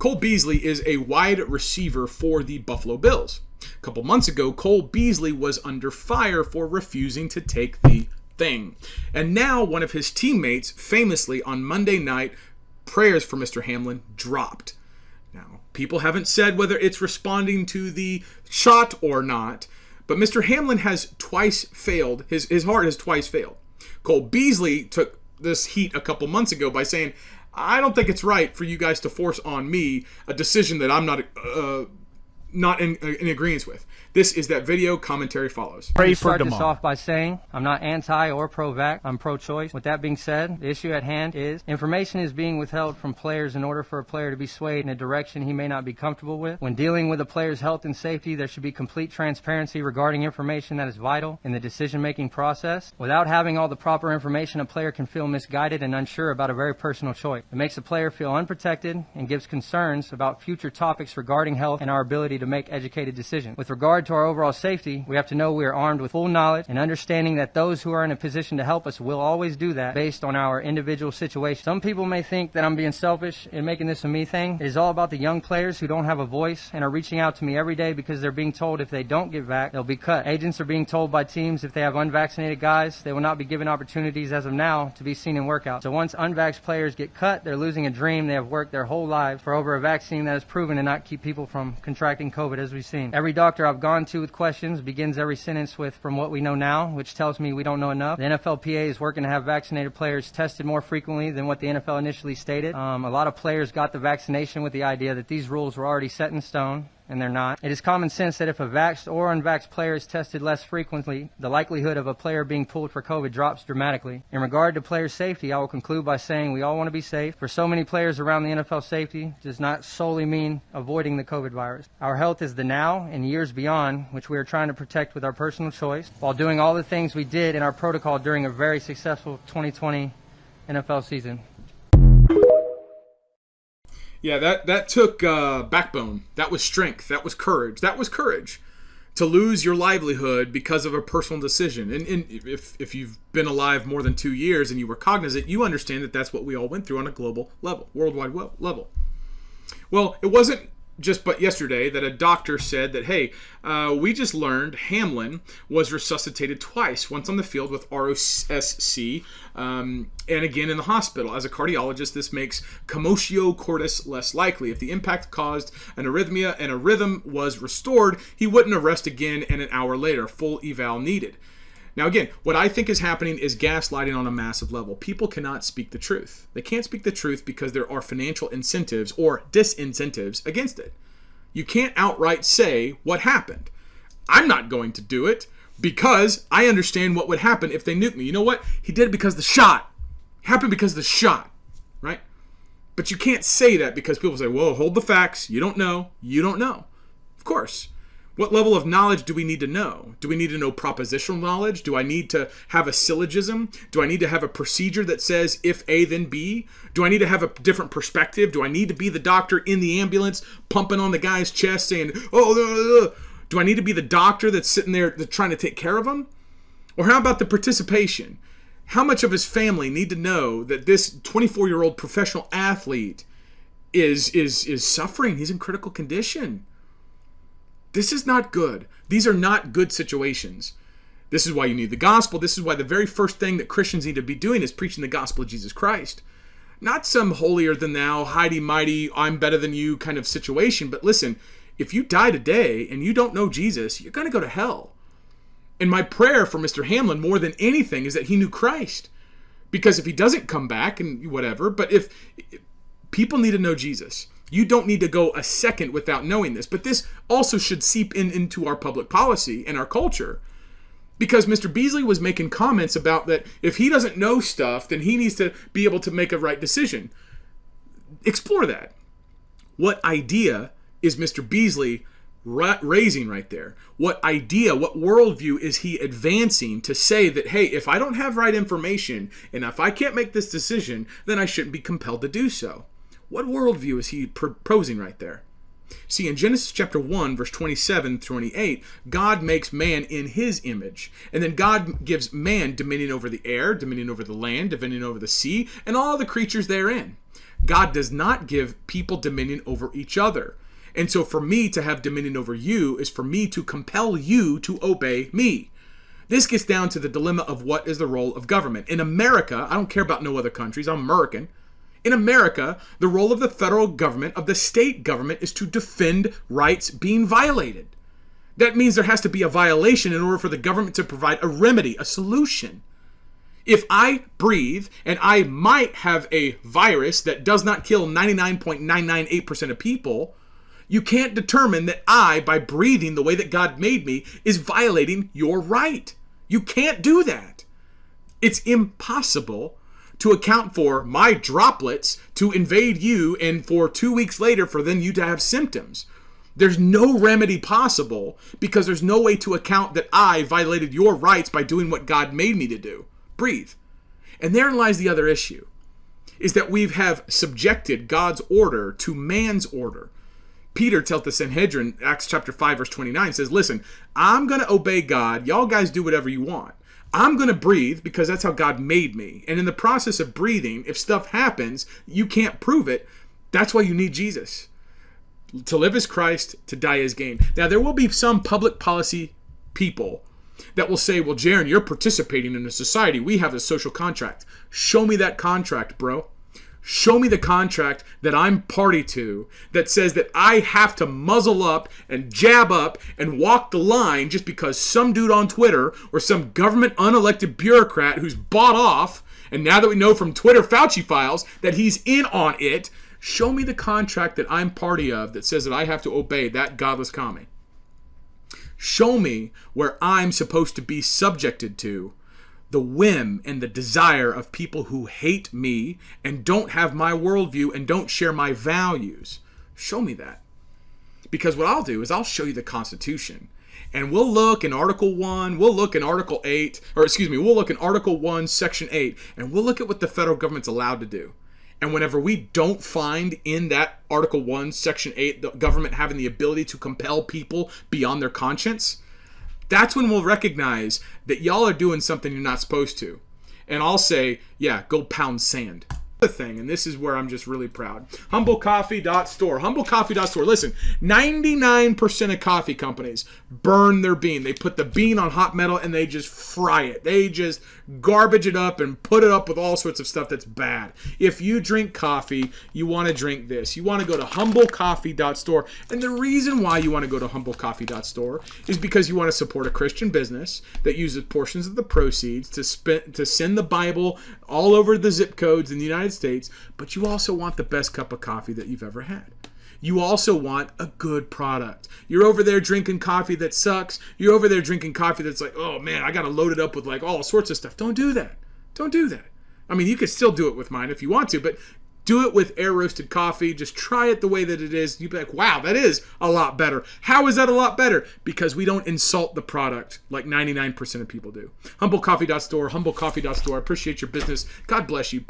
Cole Beasley is a wide receiver for the Buffalo Bills. A couple months ago, Cole Beasley was under fire for refusing to take the thing. And now one of his teammates famously on Monday night, prayers for Mr. Hamlin dropped. Now, people haven't said whether it's responding to the shot or not, but Mr. Hamlin has twice failed. His heart has twice failed. Cole Beasley took this heat a couple months ago by saying, I don't think it's right for you guys to force on me a decision that I'm not in agreement with. This is that video. Commentary follows. Pray for this off by saying I'm not anti or pro-vax. I'm pro-choice. With that being said, the issue at hand is information is being withheld from players in order for a player to be swayed in a direction he may not be comfortable with. When dealing with a player's health and safety, there should be complete transparency regarding information that is vital in the decision-making process. Without having all the proper information, a player can feel misguided and unsure about a very personal choice. It makes a player feel unprotected and gives concerns about future topics regarding health and our ability to make educated decisions. With regard to our overall safety, we have to know we are armed with full knowledge and understanding that those who are in a position to help us will always do that based on our individual situation. Some people may think that I'm being selfish in making this a me thing. It is all about the young players who don't have a voice and are reaching out to me every day because they're being told if they don't get vaxxed, they'll be cut. Agents are being told by teams if they have unvaccinated guys, they will not be given opportunities as of now to be seen in workouts. So once unvaxxed players get cut, they're losing a dream they have worked their whole lives for over a vaccine that is proven to not keep people from contracting COVID, as we've seen. Every doctor I've gone to with questions begins every sentence with, from what we know now, which tells me we don't know enough. The NFLPA is working to have vaccinated players tested more frequently than what the NFL initially stated. A lot of players got the vaccination with the idea that these rules were already set in stone, and they're not. It is common sense that if a vaxxed or unvaxxed player is tested less frequently, the likelihood of a player being pulled for COVID drops dramatically. In regard to player safety, I will conclude by saying we all want to be safe. For so many players around the NFL, safety does not solely mean avoiding the COVID virus. Our health is the now and years beyond, which we are trying to protect with our personal choice, while doing all the things we did in our protocol during a very successful 2020 NFL season. Yeah, that took backbone. That was strength. That was courage. That was courage to lose your livelihood because of a personal decision. And if you've been alive more than 2 years and you were cognizant, you understand that that's what we all went through on a global level, worldwide level. Well, it wasn't just but yesterday that a doctor said that, hey, we just learned Hamlin was resuscitated twice, once on the field with ROSC, and again in the hospital. As a cardiologist, this makes commotio cordis less likely. If the impact caused an arrhythmia and a rhythm was restored, he wouldn't arrest again, and an hour later, full eval needed. Now again, what I think is happening is gaslighting on a massive level. People cannot speak the truth. They can't speak the truth because there are financial incentives or disincentives against it. You can't outright say what happened. I'm not going to do it because I understand what would happen if they nuked me. You know what? He did it because the shot. It happened because the shot, right? But you can't say that because people say, whoa, hold the facts. You don't know. You don't know. Of course. What level of knowledge do we need to know? Do we need to know propositional knowledge? Do I need to have a syllogism? Do I need to have a procedure that says if A, then B? Do I need to have a different perspective? Do I need to be the doctor in the ambulance pumping on the guy's chest saying, oh, do I need to be the doctor that's sitting there trying to take care of him? Or how about the participation? How much of his family need to know that this 24-year-old professional athlete is suffering? He's in critical condition. This is not good. These are not good situations. This is why you need the gospel. This is why the very first thing that Christians need to be doing is preaching the gospel of Jesus Christ. Not some holier than thou, mighty, I'm better than you kind of situation. But listen, if you die today and you don't know Jesus, you're going to go to hell. And my prayer for Mr. Hamlin more than anything is that he knew Christ. Because if he doesn't come back and whatever, but if people need to know Jesus. You don't need to go a second without knowing this. But this also should seep into our public policy and our culture. Because Mr. Beasley was making comments about that if he doesn't know stuff, then he needs to be able to make a right decision. Explore that. What idea is Mr. Beasley raising right there? What idea, what worldview is he advancing to say that, hey, if I don't have right information and if I can't make this decision, then I shouldn't be compelled to do so? What worldview is he proposing right there? See, in Genesis chapter 1, verse 27 through 28, God makes man in his image. And then God gives man dominion over the air, dominion over the land, dominion over the sea, and all the creatures therein. God does not give people dominion over each other. And so for me to have dominion over you is for me to compel you to obey me. This gets down to the dilemma of what is the role of government. In America, I don't care about no other countries, I'm American. In America, the role of the federal government, of the state government, is to defend rights being violated. That means there has to be a violation in order for the government to provide a remedy, a solution. If I breathe and I might have a virus that does not kill 99.998% of people, you can't determine that I, by breathing the way that God made me, is violating your right. You can't do that. It's impossible to account for my droplets to invade you and for 2 weeks later for then you to have symptoms. There's no remedy possible because there's no way to account that I violated your rights by doing what God made me to do. Breathe. And therein lies the other issue, is that we have subjected God's order to man's order. Peter tells the Sanhedrin, Acts chapter 5, verse 29, says, listen, I'm going to obey God. Y'all guys do whatever you want. I'm going to breathe because that's how God made me. And in the process of breathing, if stuff happens, you can't prove it. That's why you need Jesus. To live as Christ, to die as gain. Now, there will be some public policy people that will say, well, Jaron, you're participating in a society. We have a social contract. Show me that contract, bro. Show me the contract that I'm party to that says that I have to muzzle up and jab up and walk the line just because some dude on Twitter or some government unelected bureaucrat who's bought off, and now that we know from Twitter Fauci files that he's in on it, show me the contract that I'm party of that says that I have to obey that godless commie. Show me where I'm supposed to be subjected to the whim and the desire of people who hate me and don't have my worldview and don't share my values. Show me that. Because what I'll do is I'll show you the Constitution. And we'll look in Article 1, we'll look in Article 8, we'll look in Article 1, Section 8, and we'll look at what the federal government's allowed to do. And whenever we don't find in that Article 1, Section 8, the government having the ability to compel people beyond their conscience, that's when we'll recognize that y'all are doing something you're not supposed to. And I'll say, yeah, go pound sand. The thing, and this is where I'm just really proud. HumbleCoffee.store. HumbleCoffee.store. Listen, 99% of coffee companies burn their bean. They put the bean on hot metal and they just fry it. They just garbage it up and put it up with all sorts of stuff that's bad. If you drink coffee, you want to drink this. You want to go to HumbleCoffee.store. And the reason why you want to go to HumbleCoffee.store is because you want to support a Christian business that uses portions of the proceeds to send the Bible all over the zip codes in the United States, but you also want the best cup of coffee that you've ever had. You also want a good product. You're over there drinking coffee that sucks. You're over there drinking coffee that's like, oh man, I got to load it up with like all sorts of stuff. Don't do that. Don't do that. I mean, you could still do it with mine if you want to, but do it with air roasted coffee. Just try it the way that it is. You'd be like, wow, that is a lot better. How is that a lot better? Because we don't insult the product like 99% of people do. HumbleCoffee.store, HumbleCoffee.store. I appreciate your business. God bless you.